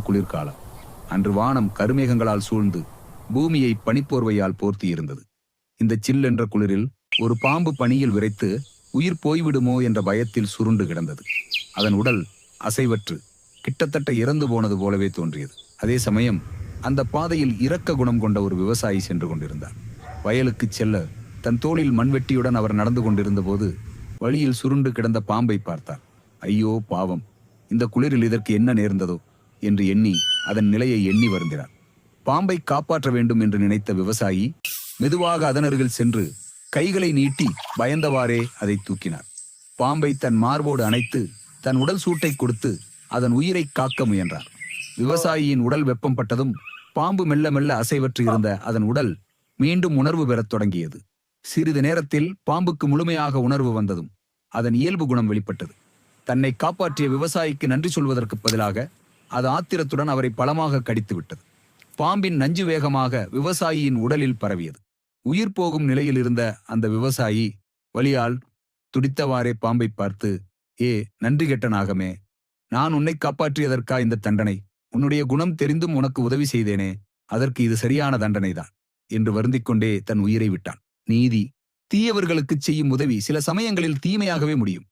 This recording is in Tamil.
குளிர்காலம். அன்று வானம் கருமேகங்களால் சூழ்ந்து பூமியை பனிப்போர்வையால் போர்த்தி இருந்தது. இந்த சில்லென்ற குளிரில் ஒரு பாம்பு பனியில் விரைத்து உயிர் போய்விடுமோ என்ற பயத்தில் சுருண்டு கிடந்தது. அதன் உடல் அசைவற்று கிட்டத்தட்ட இறந்து போனது போலவே தோன்றியது. அதே சமயம் அந்த பாதையில் இரக்க குணம் கொண்ட ஒரு விவசாயி சென்று கொண்டிருந்தார். வயலுக்கு செல்ல தன் தோளில் மண்வெட்டியுடன் அவர் நடந்து கொண்டிருந்த போது வழியில் சுருண்டு கிடந்த பாம்பை பார்த்தார். ஐயோ பாவம், இந்த குளிரில் இதற்கு என்ன நேர்ந்ததோ என்று எண்ணி அதன் நிலையை எண்ணி வருந்தினார். பாம்பை காப்பாற்ற வேண்டும் என்று நினைத்த விவசாயி மெதுவாக அதனருகில் சென்று கைகளை நீட்டி பயந்தவாறே அதை தூக்கினார். பாம்பை தன் மார்போடு அணைத்து தன் உடல் சூட்டை கொடுத்து அதன் உயிரை காக்க முயன்றார். விவசாயியின் உடல் வெப்பம் பட்டதும் பாம்பு மெல்ல மெல்ல அசைவற்று இருந்த அதன் உடல் மீண்டும் உணர்வு பெறத் தொடங்கியது. சிறிது நேரத்தில் பாம்புக்கு முழுமையாக உணர்வு வந்ததும் அதன் இயல்பு குணம் வெளிப்பட்டது. தன்னை காப்பாற்றிய விவசாயிக்கு நன்றி சொல்வதற்கு பதிலாக அது ஆத்திரத்துடன் அவரை பலமாக கடித்து விட்டது. பாம்பின் நஞ்சு வேகமாக விவசாயியின் உடலில் பரவியது. உயிர் போகும் நிலையில் இருந்த அந்த விவசாயி வலியால் துடித்தவாறே பாம்பை பார்த்து, ஏ நன்றி கெட்ட நாகமே, நான் உன்னை காப்பாற்றியதற்கா இந்த தண்டனை? உன்னுடைய குணம் தெரிந்தும் உனக்கு உதவி செய்தேனே, அதற்கு இது சரியான தண்டனைதான் என்று வருந்திக் கொண்டே தன் உயிரை விட்டான். நீதி, தீயவர்களுக்கு செய்யும் உதவி சில சமயங்களில் தீமையாகவே முடியும்.